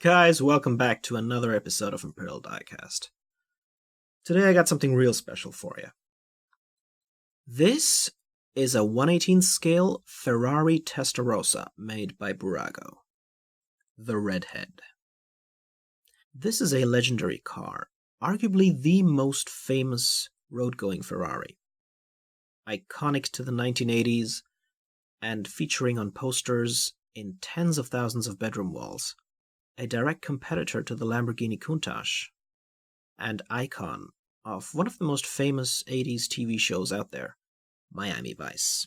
Guys, welcome back to another episode of Imperial DieCast. Today I got something real special for you. This is a 1/18 scale Ferrari Testarossa made by Bburago. The Redhead. This is a legendary car, arguably the most famous road-going Ferrari. Iconic to the 1980s, and featuring on posters in tens of thousands of bedroom walls. A direct competitor to the Lamborghini Countach, and icon of one of the most famous 80s TV shows out there, Miami Vice.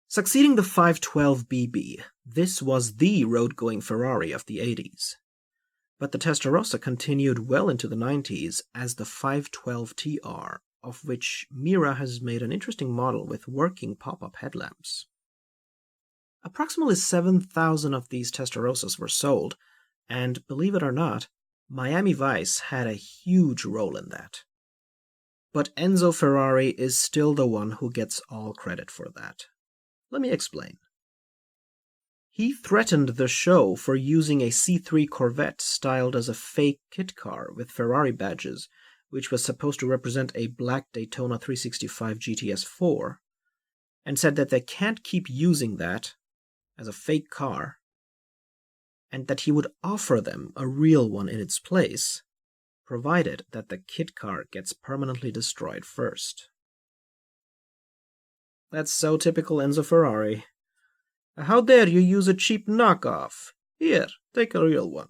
Succeeding the 512 BB, this was the road-going Ferrari of the 80s. But the Testarossa continued well into the 90s as the 512TR, of which Mira has made an interesting model with working pop-up headlamps. Approximately 7,000 of these Testarossas were sold, and believe it or not, Miami Vice had a huge role in that. But Enzo Ferrari is still the one who gets all credit for that. Let me explain. He threatened the show for using a C3 Corvette styled as a fake kit car with Ferrari badges, which was supposed to represent a black Daytona 365 GTS 4, and said that they can't keep using that as a fake car, and that he would offer them a real one in its place, provided that the kit car gets permanently destroyed first. That's so typical Enzo Ferrari. How dare you use a cheap knockoff? Here, take a real one.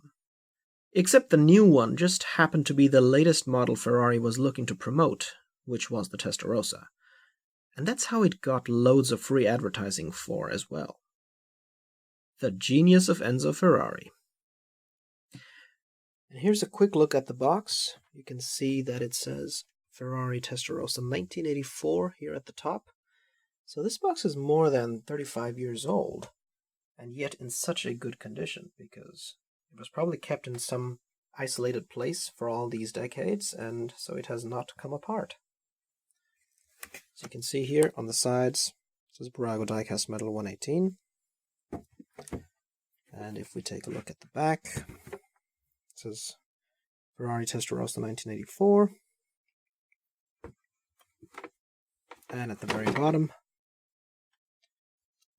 Except the new one just happened to be the latest model Ferrari was looking to promote, which was the Testarossa. And that's how it got loads of free advertising for as well. The genius of Enzo Ferrari. And here's a quick look at the box. You can see that it says Ferrari Testarossa 1984 here at the top. So this box is more than 35 years old, and yet in such a good condition, because it was probably kept in some isolated place for all these decades, and so it has not come apart. So you can see here on the sides, it says Bburago DieCast Metal 118. And if we take a look at the back, it says Ferrari Testarossa 1984. And at the very bottom,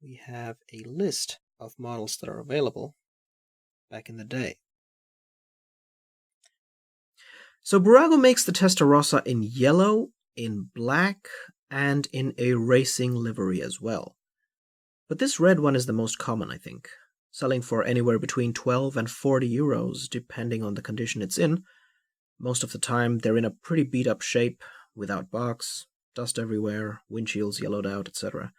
we have a list of models that are available back in the day. So Bburago makes the Testarossa in yellow, in black, and in a racing livery as well. But this red one is the most common, I think, selling for anywhere between 12 and 40 euros, depending on the condition it's in. Most of the time, they're in a pretty beat-up shape, without box, dust everywhere, windshields yellowed out, etc.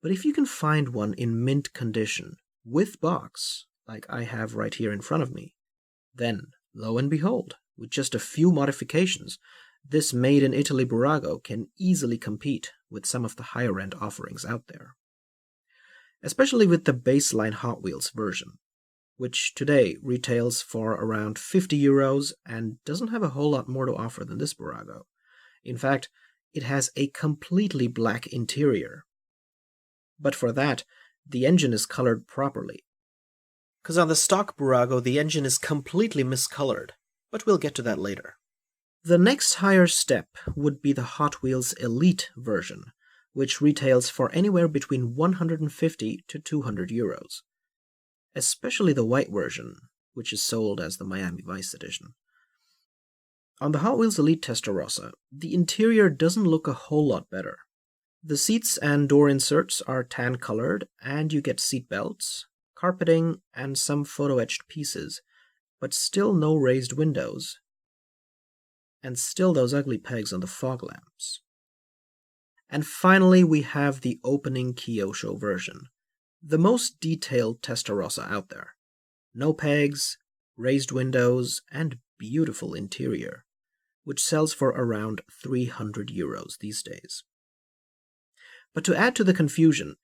But if you can find one in mint condition, with box, like I have right here in front of me, then, lo and behold, with just a few modifications, this made-in-Italy Bburago can easily compete with some of the higher-end offerings out there. Especially with the baseline Hot Wheels version, which today retails for around 50 euros and doesn't have a whole lot more to offer than this Bburago. In fact, it has a completely black interior. But for that, the engine is colored properly. Because on the stock Bburago, the engine is completely miscolored, but we'll get to that later. The next higher step would be the Hot Wheels Elite version, which retails for anywhere between 150 to 200 euros. Especially the white version, which is sold as the Miami Vice edition. On the Hot Wheels Elite Testarossa, the interior doesn't look a whole lot better. The seats and door inserts are tan-colored, and you get seat belts, carpeting, and some photo-etched pieces, but still no raised windows, and still those ugly pegs on the fog lamps. And finally, we have the opening Kyosho version, the most detailed Testarossa out there. No pegs, raised windows, and beautiful interior, which sells for around 300 euros these days. But to add to the confusion,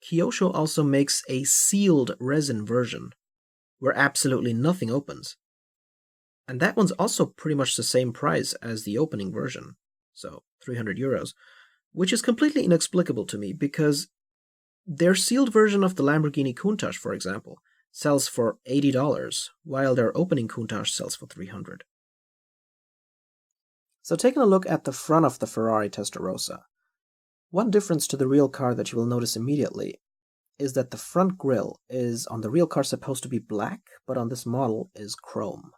Kyosho also makes a sealed resin version, where absolutely nothing opens. And that one's also pretty much the same price as the opening version, so 300 euros, which is completely inexplicable to me because their sealed version of the Lamborghini Countach, for example, sells for $80, while their opening Countach sells for 300. So taking a look at the front of the Ferrari Testarossa, one difference to the real car that you will notice immediately is that the front grille is on the real car supposed to be black, but on this model is chrome.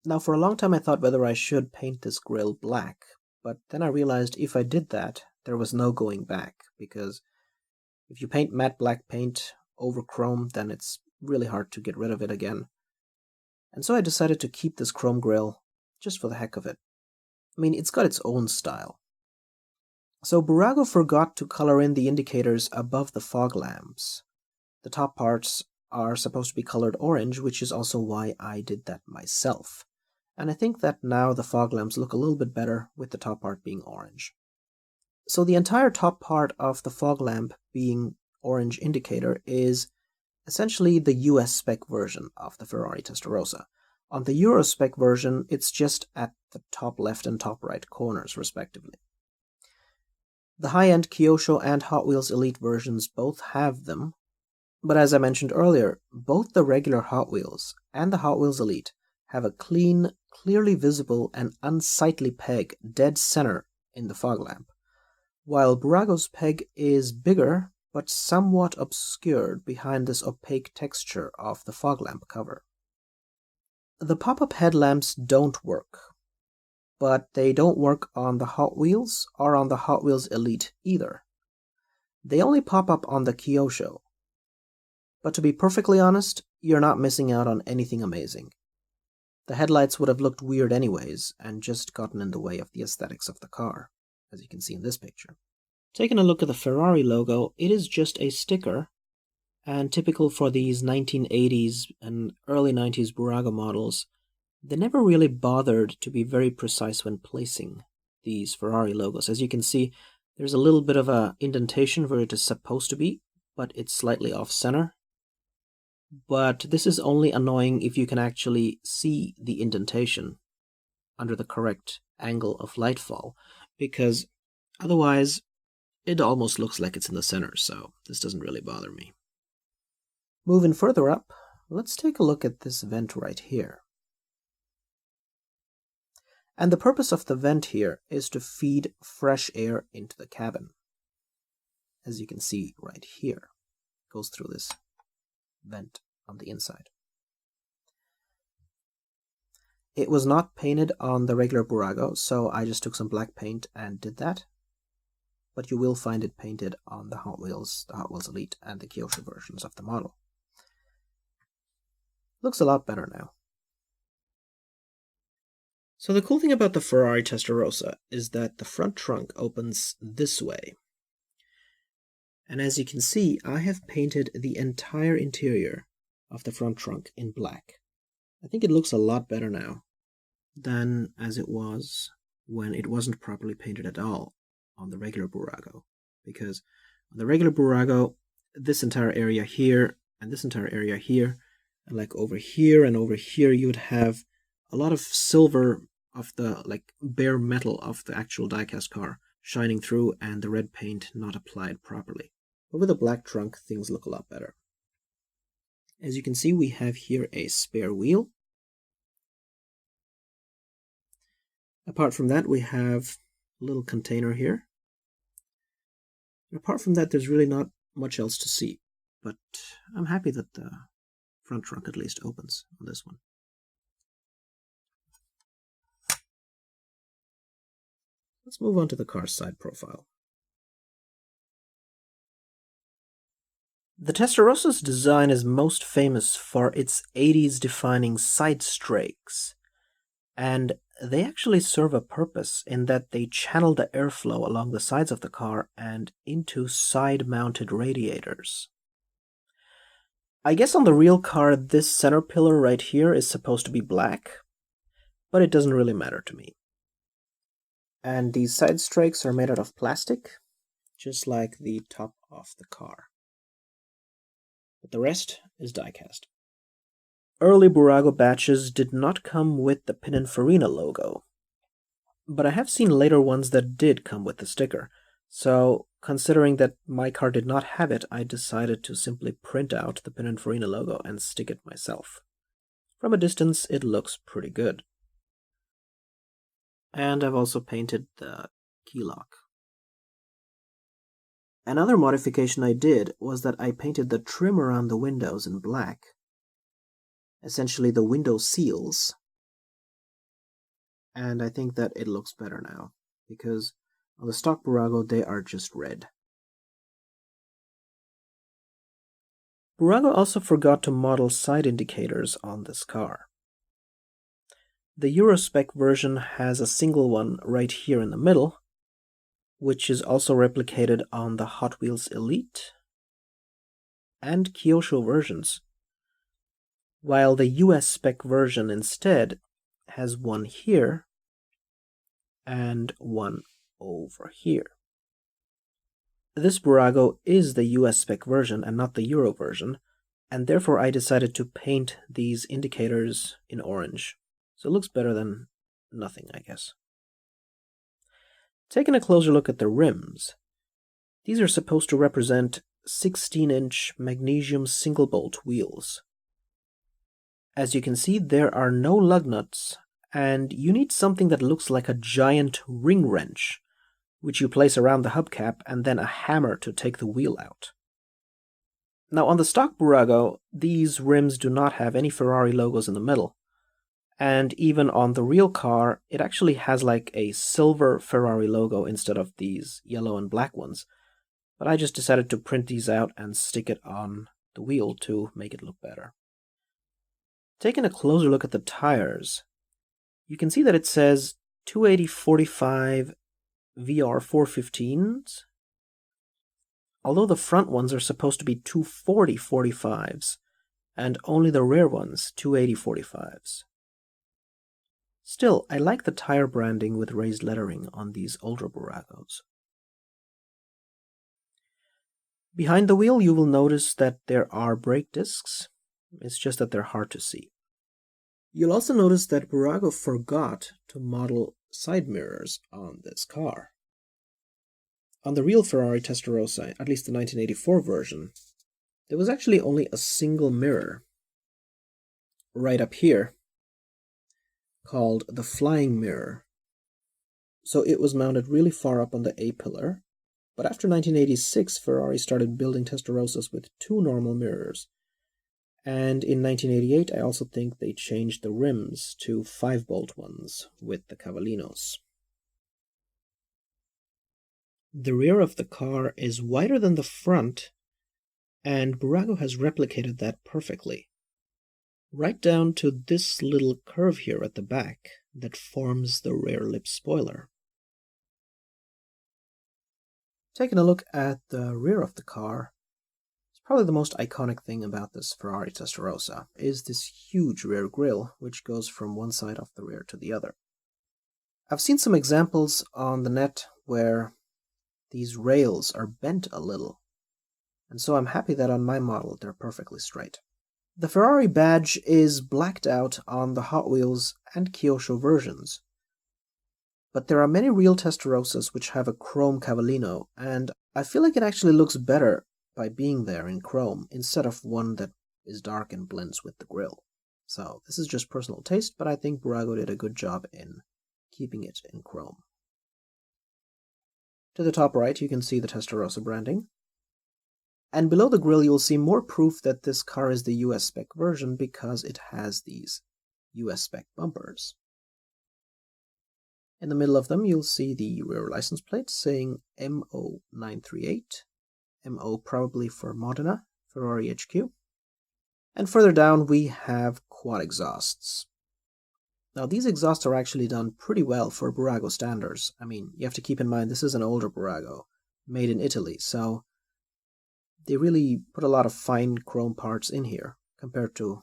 Now for a long time I thought whether I should paint this grille black, but then I realized if I did that, there was no going back, because if you paint matte black paint over chrome, then it's really hard to get rid of it again. And so I decided to keep this chrome grille just for the heck of it. I mean, it's got its own style. So Bburago forgot to color in the indicators above the fog lamps. The top parts are supposed to be colored orange, which is also why I did that myself. And I think that now the fog lamps look a little bit better with the top part being orange. So the entire top part of the fog lamp being orange indicator is essentially the US spec version of the Ferrari Testarossa. On the Euro spec version, it's just at the top left and top right corners, respectively. The high-end Kyosho and Hot Wheels Elite versions both have them, but as I mentioned earlier, both the regular Hot Wheels and the Hot Wheels Elite have a clean, clearly visible, and unsightly peg dead center in the fog lamp, while Bburago's peg is bigger but somewhat obscured behind this opaque texture of the fog lamp cover. The pop-up headlamps don't work, but they don't work on the Hot Wheels or on the Hot Wheels Elite either. They only pop up on the Kyosho. But to be perfectly honest, you're not missing out on anything amazing. The headlights would have looked weird anyways, and just gotten in the way of the aesthetics of the car, as you can see in this picture. Taking a look at the Ferrari logo, it is just a sticker, and typical for these 1980s and early 90s Bburago models, they never really bothered to be very precise when placing these Ferrari logos. As you can see, there's a little bit of a indentation where it is supposed to be, but it's slightly off-center. But this is only annoying if you can actually see the indentation under the correct angle of light fall, because otherwise it almost looks like it's in the center, so this doesn't really bother me. Moving further up, let's take a look at this vent right here. And the purpose of the vent here is to feed fresh air into the cabin. As you can see right here, it goes through this vent on the inside. It was not painted on the regular Bburago, so I just took some black paint and did that. But you will find it painted on the Hot Wheels Elite and the Kyosho versions of the model. Looks a lot better now. So the cool thing about the Ferrari Testarossa is that the front trunk opens this way. And as you can see, I have painted the entire interior of the front trunk in black. I think it looks a lot better now than as it was when it wasn't properly painted at all on the regular Bburago. Because on the regular Bburago, this entire area here and this entire area here, and like over here and over here, you would have a lot of silver of the like bare metal of the actual diecast car shining through and the red paint not applied properly. But with a black trunk, things look a lot better. As you can see, we have here a spare wheel. Apart from that, we have a little container here. And apart from that, there's really not much else to see. But I'm happy that the front trunk at least opens on this one. Let's move on to the car's side profile. The Testarossa's design is most famous for its 80s defining side strakes, and they actually serve a purpose in that they channel the airflow along the sides of the car and into side-mounted radiators. I guess on the real car, this center pillar right here is supposed to be black, but it doesn't really matter to me. And these side strakes are made out of plastic, just like the top of the car. But the rest is diecast. Early Bburago batches did not come with the pininfarina logo, but I have seen later ones that did come with the sticker, so considering that my car did not have it, I decided to simply print out the pininfarina logo and stick it myself. From a distance, it looks pretty good. And I've also painted the key lock. Another modification I did was that I painted the trim around the windows in black, essentially the window seals, and I think that it looks better now, because on the stock Bburago they are just red. Bburago also forgot to model side indicators on this car. The Eurospec version has a single one right here in the middle, which is also replicated on the Hot Wheels Elite and Kyosho versions, while the US spec version instead has one here and one over here. This Bburago is the US spec version and not the Euro version, and therefore I decided to paint these indicators in orange. So it looks better than nothing, I guess. Taking a closer look at the rims, these are supposed to represent 16-inch magnesium single-bolt wheels. As you can see, there are no lug nuts, and you need something that looks like a giant ring wrench, which you place around the hubcap, and then a hammer to take the wheel out. Now on the stock Bburago, these rims do not have any Ferrari logos in the middle, and even on the real car, it actually has like a silver Ferrari logo instead of these yellow and black ones, but I just decided to print these out and stick it on the wheel to make it look better. Taking a closer look at the tires, you can see that it says 280/45 VR 415s, although the front ones are supposed to be 240/45s, and only the rear ones 280/45s. Still, I like the tire branding with raised lettering on these older Bburagos. Behind the wheel you will notice that there are brake discs, it's just that they're hard to see. You'll also notice that Bburago forgot to model side mirrors on this car. On the real Ferrari Testarossa, at least the 1984 version, there was actually only a single mirror right up here called the flying mirror. So it was mounted really far up on the A-pillar, but after 1986 Ferrari started building Testarossas with two normal mirrors. And in 1988, I also think they changed the rims to 5-bolt ones with the Cavallinos. The rear of the car is wider than the front, and Bburago has replicated that perfectly. Right down to this little curve here at the back that forms the rear lip spoiler. Taking a look at the rear of the car, probably the most iconic thing about this Ferrari Testarossa is this huge rear grille, which goes from one side of the rear to the other. I've seen some examples on the net where these rails are bent a little, and so I'm happy that on my model they're perfectly straight. The Ferrari badge is blacked out on the Hot Wheels and Kyosho versions, but there are many real Testarossas which have a chrome Cavallino, and I feel like it actually looks better by being there in chrome instead of one that is dark and blends with the grille. So this is just personal taste, but I think Bburago did a good job in keeping it in chrome. To the top right you can see the Testarossa branding, and below the grille you'll see more proof that this car is the US spec version because it has these US spec bumpers. In the middle of them you'll see the rear license plate saying MO938, MO probably for Modena, Ferrari HQ. And further down we have quad exhausts. Now these exhausts are actually done pretty well for Bburago standards. I mean, you have to keep in mind this is an older Bburago, made in Italy, so they really put a lot of fine chrome parts in here, compared to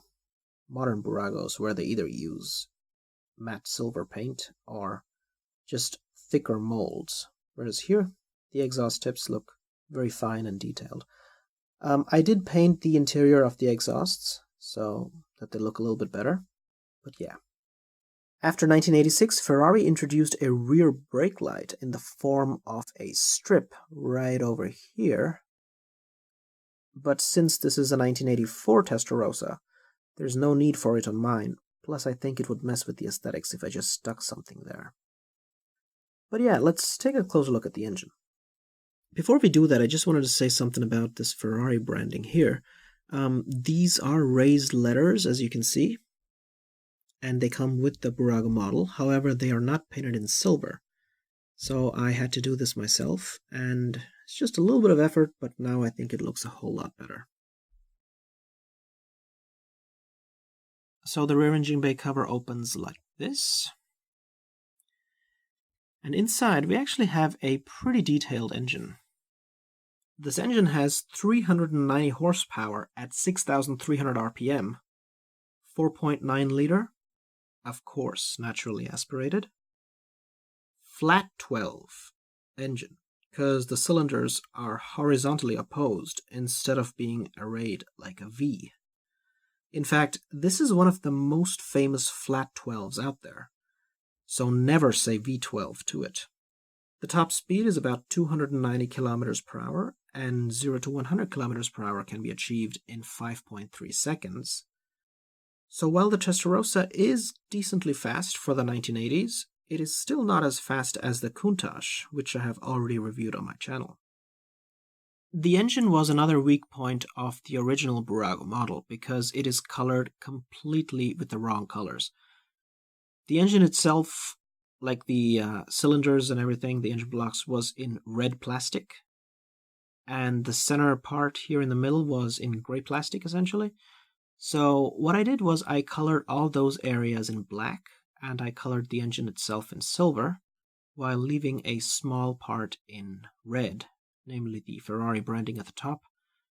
modern Bburagos where they either use matte silver paint or just thicker molds. Whereas here, the exhaust tips look very fine and detailed. I did paint the interior of the exhausts so that they look a little bit better, but yeah. After 1986, Ferrari introduced a rear brake light in the form of a strip right over here. But since this is a 1984 Testarossa, there's no need for it on mine. Plus, I think it would mess with the aesthetics if I just stuck something there. But yeah, let's take a closer look at the engine. Before we do that, I just wanted to say something about this Ferrari branding here. These are raised letters, as you can see, and they come with the Bburago model. However, they are not painted in silver. So I had to do this myself, and it's just a little bit of effort, but now I think it looks a whole lot better. So the rear engine bay cover opens like this. And inside we actually have a pretty detailed engine. This engine has 390 horsepower at 6,300 RPM, 4.9 liter, of course, naturally aspirated. Flat 12 engine, because the cylinders are horizontally opposed instead of being arrayed like a V. In fact, this is one of the most famous flat 12s out there, so never say V12 to it. The top speed is about 290 km per hour, and 0 to 100 km per hour can be achieved in 5.3 seconds. So while the Testarossa is decently fast for the 1980s, it is still not as fast as the Countach, which I have already reviewed on my channel. The engine was another weak point of the original Bburago model because it is colored completely with the wrong colors. The engine itself, like the cylinders and everything, the engine blocks, was in red plastic, and the center part here in the middle was in gray plastic essentially. So what I did was I colored all those areas in black, and I colored the engine itself in silver, while leaving a small part in red, namely the Ferrari branding at the top,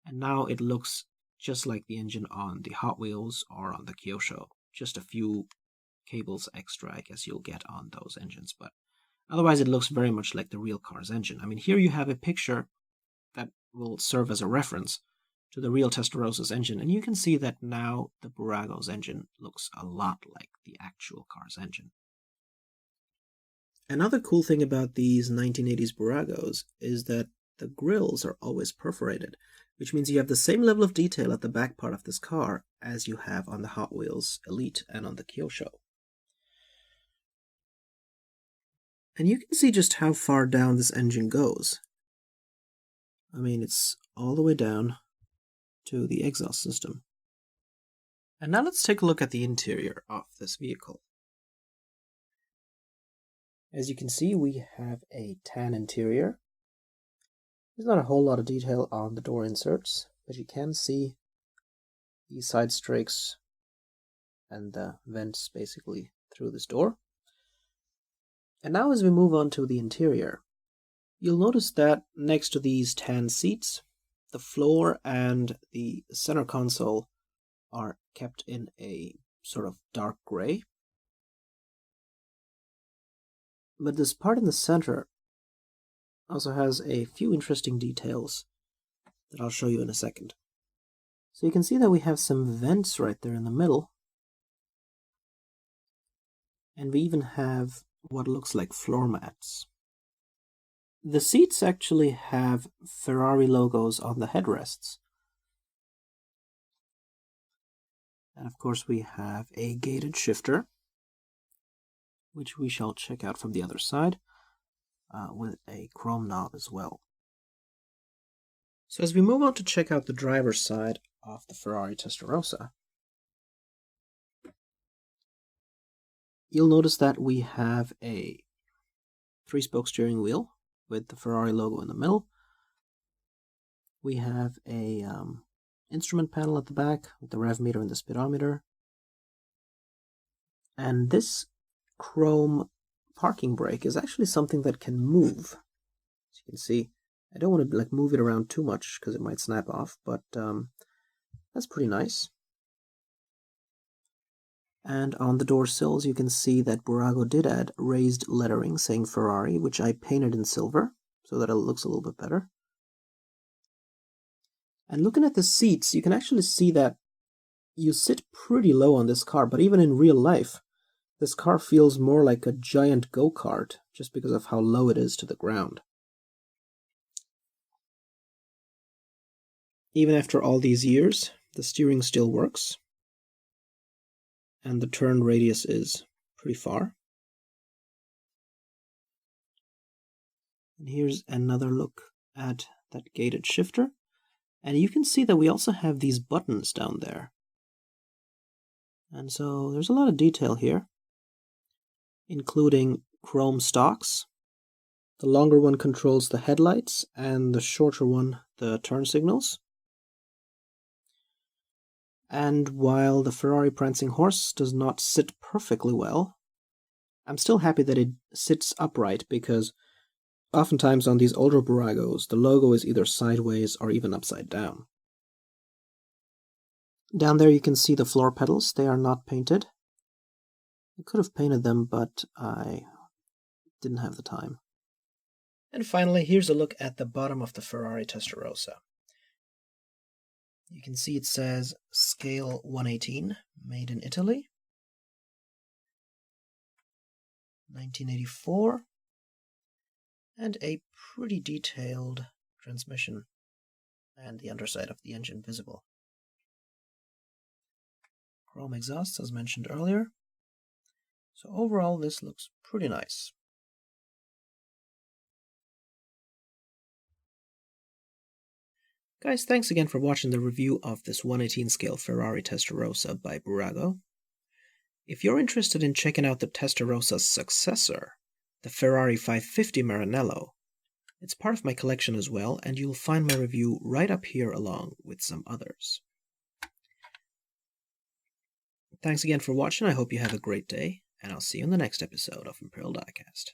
and now it looks just like the engine on the Hot Wheels or on the Kyosho. Just a few cables extra, I guess you'll get on those engines, but otherwise it looks very much like the real car's engine. I mean, here you have a picture that will serve as a reference to the real Testarossas engine, and you can see that now the Bburago's engine looks a lot like the actual car's engine. Another cool thing about these 1980s Bburagos is that the grills are always perforated, which means you have the same level of detail at the back part of this car as you have on the Hot Wheels Elite and on the Kyosho. And you can see just how far down this engine goes. I mean, it's all the way down to the exhaust system. And now let's take a look at the interior of this vehicle. As you can see, we have a tan interior. There's not a whole lot of detail on the door inserts, but you can see the side strakes and the vents basically through this door. And now as we move on to the interior, you'll notice that next to these tan seats, the floor and the center console are kept in a sort of dark gray. But this part in the center also has a few interesting details that I'll show you in a second. So you can see that we have some vents right there in the middle. And we even have what looks like floor mats. The seats actually have Ferrari logos on the headrests. And of course we have a gated shifter, which we shall check out from the other side, with a chrome knob as well. So as we move on to check out the driver's side of the Ferrari Testarossa, you'll notice that we have a 3-spoke steering wheel with the Ferrari logo in the middle. We have a instrument panel at the back with the rev meter and the speedometer. And this chrome parking brake is actually something that can move. As you can see, I don't want to move it around too much because it might snap off, but that's pretty nice. And on the door sills, you can see that Bburago did add raised lettering saying Ferrari, which I painted in silver so that it looks a little bit better. And looking at the seats, you can actually see that you sit pretty low on this car, but even in real life, this car feels more like a giant go-kart just because of how low it is to the ground. Even after all these years, the steering still works. And the turn radius is pretty far. And here's another look at that gated shifter. And you can see that we also have these buttons down there. And so there's a lot of detail here, including chrome stalks. The longer one controls the headlights and the shorter one the turn signals. And while the Ferrari prancing horse does not sit perfectly well, I'm still happy that it sits upright because oftentimes on these older Bburagos, the logo is either sideways or even upside down. Down there you can see the floor pedals. They are not painted. I could have painted them, but I didn't have the time. And finally, here's a look at the bottom of the Ferrari Testarossa. You can see it says scale 118, made in Italy, 1984, and a pretty detailed transmission and the underside of the engine visible. Chrome exhausts as mentioned earlier. So overall this looks pretty nice. Guys, thanks again for watching the review of this 118 scale Ferrari Testarossa by Bburago. If you're interested in checking out the Testarossa's successor, the Ferrari 550 Maranello, it's part of my collection as well, and you'll find my review right up here along with some others. Thanks again for watching. I hope you have a great day, and I'll see you in the next episode of Imperial Diecast.